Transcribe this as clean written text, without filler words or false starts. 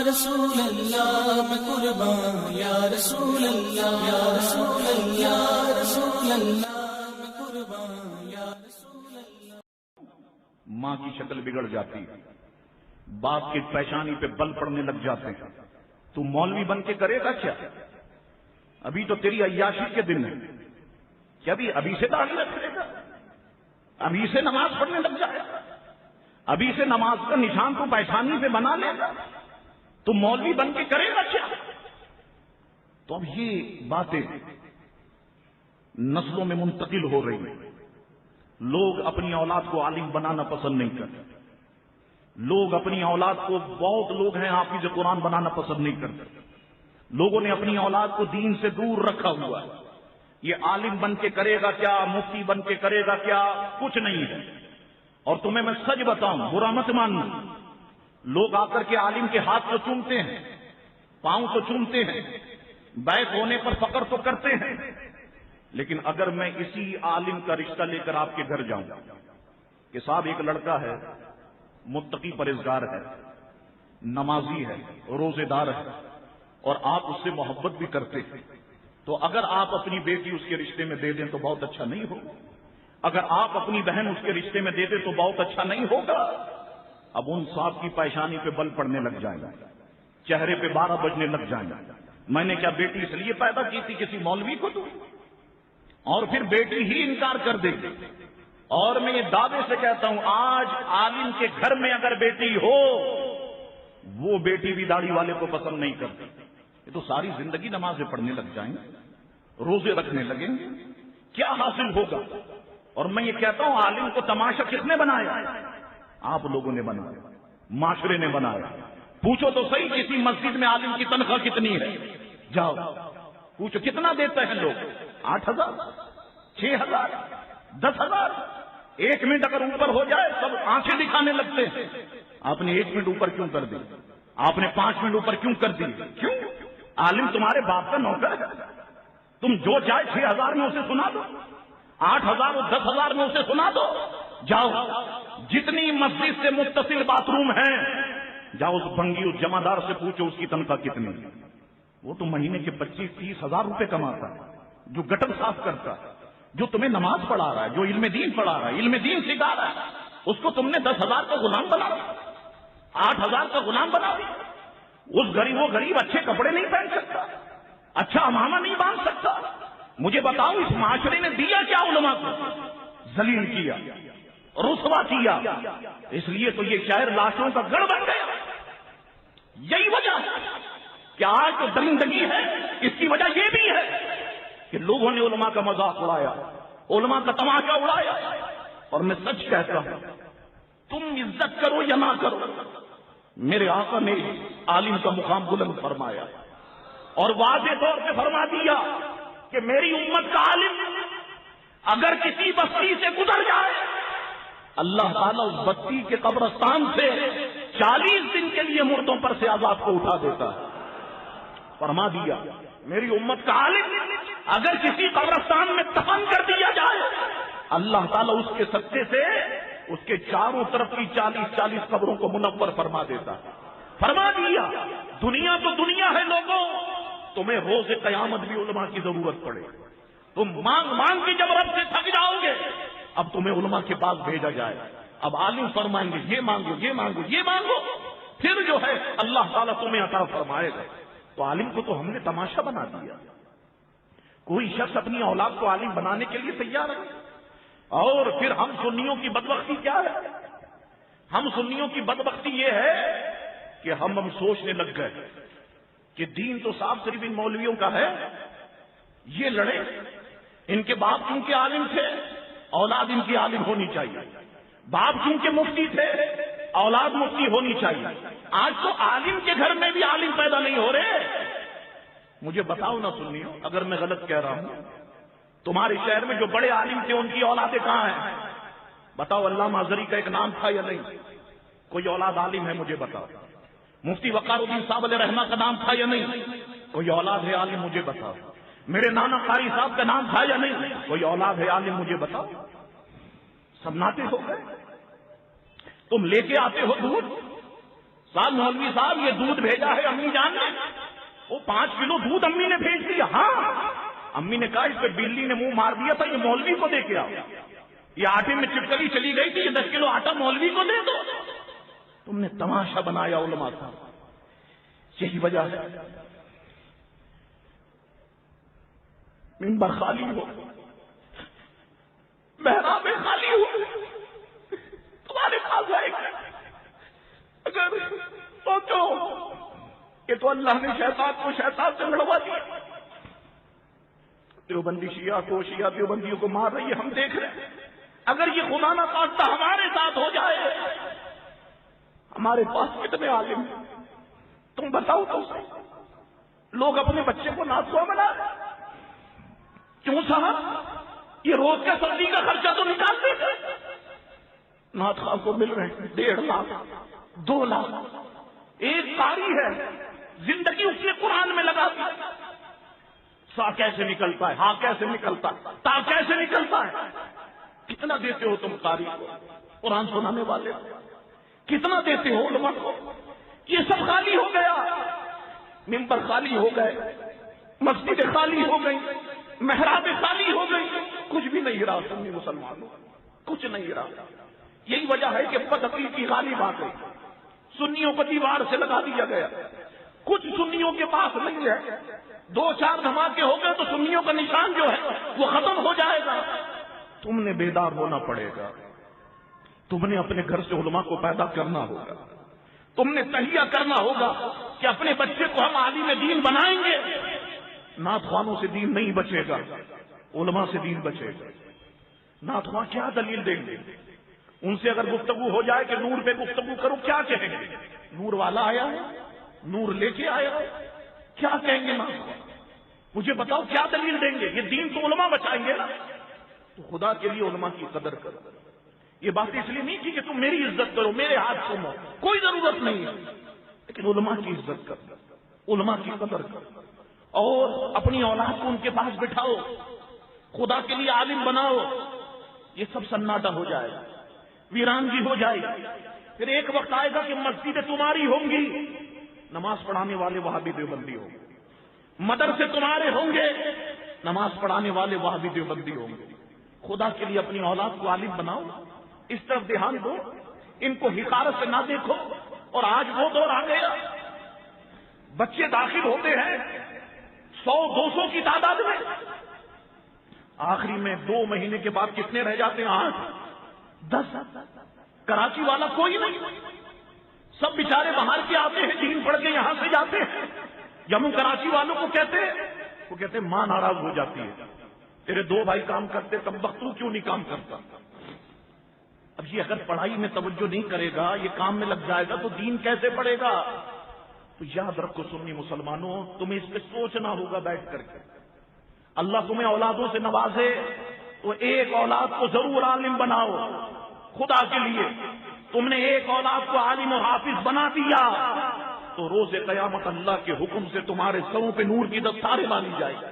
رسول اللہ میں قربان، یا رسول اللہ، یا رسول اللہ، یا رسول اللہ میں قربان، یا رسول اللہ۔ ماں کی شکل بگڑ جاتی ہے، باپ کی پیشانی پہ بل پڑنے لگ جاتے ہیں، تو مولوی بن کے کرے گا کیا؟ ابھی تو تیری عیاشی کے دن ہے کہ ابھی سے داڑھی رکھ لے گا، ابھی سے نماز پڑھنے لگ جائے گا، ابھی سے نماز کا نشان تو پیشانی پہ بنا لے گا، تو مولوی بن کے کرے گا کیا؟ تو اب یہ باتیں نسلوں میں منتقل ہو رہی ہیں۔ لوگ اپنی اولاد کو عالم بنانا پسند نہیں کرتے، لوگ اپنی اولاد کو، بہت لوگ ہیں حافظ قرآن بنانا پسند نہیں کرتے، لوگوں نے اپنی اولاد کو دین سے دور رکھا ہوا ہے۔ یہ عالم بن کے کرے گا کیا، مفتی بن کے کرے گا کیا، کچھ نہیں ہے۔ اور تمہیں میں سچ بتاؤں، برا مت ماننا، لوگ آ کر کے عالم کے ہاتھ کو چومتے ہیں، پاؤں کو چومتے ہیں، بیعت ہونے پر فخر تو کرتے ہیں، لیکن اگر میں اسی عالم کا رشتہ لے کر آپ کے گھر جاؤں کہ صاحب ایک لڑکا ہے، متقی پرہیزگار ہے، نمازی ہے، روزے دار ہے، اور آپ اس سے محبت بھی کرتے ہیں، تو اگر آپ اپنی بیٹی اس کے رشتے میں دے دیں تو بہت اچھا نہیں ہوگا؟ اگر آپ اپنی بہن اس کے رشتے میں دے دیں تو بہت اچھا نہیں ہوگا؟ اب ان صاحب کی پیشانی پہ بل پڑنے لگ جائیں گا، چہرے پہ 12 بجنے لگ جائیں گا، میں نے کیا بیٹی اس لیے پیدا کی تھی کسی مولوی کو دوں؟ اور پھر بیٹی ہی انکار کر دے گی۔ اور میں یہ دعوے سے کہتا ہوں، آج عالم کے گھر میں اگر بیٹی ہو، وہ بیٹی بھی داڑھی والے کو پسند نہیں کرتی، یہ تو ساری زندگی نمازیں پڑھنے لگ جائیں گے، روزے رکھنے لگیں گے، کیا حاصل ہوگا؟ اور میں یہ کہتا ہوں، عالم کو تماشا کس نے بنایا؟ آپ لوگوں نے بنایا، معاشرے نے بنایا۔ پوچھو تو صحیح، کسی مسجد میں عالم کی تنخواہ کتنی ہے؟ جاؤ پوچھو، کتنا دیتے ہیں لوگ؟ 8,000، 6,000، 10,000۔ 1 منٹ اگر اوپر ہو جائے سب آنکھیں دکھانے لگتے ہیں۔ آپ نے 1 منٹ اوپر کیوں کر دی؟ آپ نے 5 منٹ اوپر کیوں کر دی؟ کیوں؟ عالم تمہارے باپ کا نوکر ہے، تم جو چاہے 6,000 میں اسے سنا دو، 8,000 اور 10,000 میں اسے سنا دو۔ جاؤ، جتنی مسجد سے متصل باتھ روم ہیں، جاؤ اس بھنگی، اس جمعدار سے پوچھو اس کی تنخواہ کتنی ہے۔ وہ تو مہینے کے 25-30 ہزار روپے کماتا ہے، جو گٹر صاف کرتا ہے، جو تمہیں نماز پڑھا رہا ہے، جو علم دین پڑھا رہا ہے، علم دین سکھا رہا ہے، اس کو تم نے 10,000 کا غلام بنا دیا، 8,000 کا غلام بنا دیا۔ وہ غریب اچھے کپڑے نہیں پہن سکتا، اچھا امامہ نہیں باندھ سکتا۔ مجھے بتاؤ، اس معاشرے نے دیا کیا علماء کو؟ ذلیل کیا، رسوا کیا۔ اس لیے تو یہ شہر لاشوں کا گڑھ بن گیا۔ یہی وجہ ہے کہ آج جو درندگی ہے، اس کی وجہ یہ بھی ہے کہ لوگوں نے علماء کا مذاق اڑایا، علماء کا تماشا اڑایا۔ اور میں سچ کہتا ہوں، تم عزت کرو یا نہ کرو، میرے آقا نے عالم کا مقام بلند فرمایا اور واضح طور پہ فرما دیا کہ میری امت کا عالم اگر کسی بستی سے گزر جائے، اللہ تعالیٰ اس بستی کے قبرستان سے 40 دن کے لیے مردوں پر سے عذاب کو اٹھا دیتا ہے۔ فرما دیا میری امت کا عالم اگر کسی قبرستان میں دفن کر دیا جائے، اللہ تعالیٰ اس کے صدقے سے اس کے چاروں طرف کی 40 قبروں کو منور فرما دیتا ہے۔ فرما دیا دنیا تو دنیا ہے لوگوں، تمہیں روز قیامت بھی علماء کی ضرورت پڑے، تم مانگ مانگ کے جب رب سے تھک جاؤ گے، اب تمہیں علماء کے پاس بھیجا جائے، اب عالم فرمائیں گے یہ مانگو یہ مانگو یہ مانگو، پھر جو ہے اللہ تعالیٰ تمہیں عطا فرمائے گا۔ تو عالم کو تو ہم نے تماشا بنا دیا۔ کوئی شخص اپنی اولاد کو عالم بنانے کے لیے تیار ہے، اور پھر ہم سنیوں کی بدبختی کیا ہے؟ ہم سنیوں کی بدبختی یہ ہے کہ ہم سوچنے لگ گئے کہ دین تو صاحب صرف ان مولویوں کا ہے، یہ لڑے، ان کے باپ کیونکہ عالم تھے، اولاد ان کی عالم ہونی چاہیے، باپ کیونکہ مفتی تھے، اولاد مفتی ہونی چاہیے۔ آج تو عالم کے گھر میں بھی عالم پیدا نہیں ہو رہے۔ مجھے بتاؤ نہ سنیو اگر میں غلط کہہ رہا ہوں، تمہارے شہر میں جو بڑے عالم تھے ان کی اولادیں کہاں ہیں؟ بتاؤ، علامہ ازہری کا ایک نام تھا یا نہیں؟ کوئی اولاد عالم ہے مجھے بتاؤ۔ مفتی وقار الدین صاحب علیہ رحمہ کا نام تھا یا نہیں؟ کوئی اولاد ہے عالم مجھے بتاؤ۔ میرے نانا قاری صاحب کا نام تھا یا نہیں؟ کوئی اولاد ہے عالم مجھے بتاؤ۔ سب ناطے ہو گئے، تم لے کے آتے ہو دودھ، صاحب مولوی صاحب یہ دودھ بھیجا ہے امی جان نے، وہ 5 کلو دودھ امی نے بھیج دیا. ہاں امی نے کہا اس پہ بلی نے منہ مار دیا تھا، یہ مولوی کو دے کے آؤ. یہ آٹے میں چپکلی چلی گئی تھی، یہ 10 کلو آٹا مولوی کو دے دو. تم نے تماشا بنایا علماء کا. یہی وجہ ہے منبر خالی ہو، محراب خالی ہو، تمہارے پاس آئے گا. اگر سوچو کہ تو اللہ نے شیطان کو شیطان سے لڑوا دیا. دیوبندی شیعہ کو، شیعہ دیوبندیوں کو مار رہی ہے، ہم دیکھ رہے ہیں. اگر یہ خدا نہ خواستہ ہمارے ساتھ ہو جائے، ہمارے پاس کتنے عالم ہیں تم بتاؤ تو صحیح. لوگ اپنے بچے کو ناتھواں بنا رہے. کیوں صاحب؟ یہ روز کا سبزی کا خرچہ تو نکالتے تھے. نعت خواہ کو مل رہے ہیں 1.5 لاکھ 2 لاکھ. ایک قاری ہے زندگی اس نے قرآن میں لگا دی. سا کیسے نکلتا ہے، ہاں کیسے نکلتا ہے، تا کیسے نکلتا ہے. کتنا دیتے ہو تم قاری کو، قرآن سنانے والے کو؟ کتنا دیتے ہو علماء کو؟ یہ سب خالی ہو گیا. ممبر خالی ہو گئے، مسجد خالی ہو گئی، محراب خالی ہو گئی. کچھ بھی نہیں رہا سنی مسلمانوں، کچھ نہیں رہا. یہی وجہ ہے کہ بدعقیدگی غالب آ گئی. سنیوں کو دیوار سے لگا دیا گیا. کچھ سنیوں کے پاس نہیں ہے. 2-4 دھماکے ہو گئے تو سنیوں کا نشان جو ہے وہ ختم ہو جائے گا. تم نے بیدار ہونا پڑے گا. تم نے اپنے گھر سے علماء کو پیدا کرنا ہوگا. تم نے تہیہ کرنا ہوگا کہ اپنے بچے کو ہم عالم دین بنائیں گے. نعت خوانوں سے دین نہیں بچے گا، علماء سے دین بچے گا. نعت خواں کیا دلیل دیں گے؟ ان سے اگر گفتگو ہو جائے کہ نور پہ گفتگو کرو، کیا کہیں گے؟ نور والا آیا ہے، نور لے کے آیا ہے، کیا کہیں گے نعت خواں؟ مجھے بتاؤ کیا دلیل دیں گے؟ یہ دین تو علماء بچائیں گے نا. تو خدا کے لیے علماء کی قدر کرو. یہ بات اس لیے نہیں کی کہ تم میری عزت کرو، میرے ہاتھ سنو، کوئی ضرورت نہیں ہے. لیکن علماء کی عزت کرو، علماء کی قدر کرو، اور اپنی اولاد کو ان کے پاس بٹھاؤ، خدا کے لیے عالم بناؤ. یہ سب سناٹا ہو جائے گا، ویرانگی ہو جائے گی. پھر ایک وقت آئے گا کہ مسجدیں تمہاری ہوں گی، نماز پڑھانے والے وہابی دیوبندی ہوں گے. مدرسے تمہارے ہوں گے، نماز پڑھانے والے وہابی دیوبندی ہوں گے. خدا کے لیے اپنی اولاد کو عالم بناؤ، اس طرف دھیان دو، ان کو حقارت سے نہ دیکھو. اور آج وہ دور آ گیا، بچے داخل ہوتے ہیں 100-200 کی تعداد میں، آخری میں 2 مہینے کے بعد کتنے رہ جاتے ہیں؟ 8-10. کراچی والا کوئی نہیں، سب بیچارے باہر کے آتے ہیں، دین پڑھ کے یہاں سے جاتے ہیں. جب ہم کراچی والوں کو کہتے ہیں، وہ کہتے ہیں ماں ناراض ہو جاتی ہے، تیرے 2 بھائی کام کرتے تب وقت تو کیوں نہیں کام کرتا؟ اب یہ اگر پڑھائی میں توجہ نہیں کرے گا، یہ کام میں لگ جائے گا تو دین کیسے پڑھے گا؟ تو یاد رکھو سنی مسلمانوں، تمہیں اس پہ سوچنا ہوگا بیٹھ کر کے. اللہ تمہیں اولادوں سے نوازے تو ایک اولاد کو ضرور عالم بناؤ. خدا کے لیے تم نے ایک اولاد کو عالم اور حافظ بنا دیا تو روز قیامت اللہ کے حکم سے تمہارے سروں پہ نور کی دستاریں باندھی جائے گی.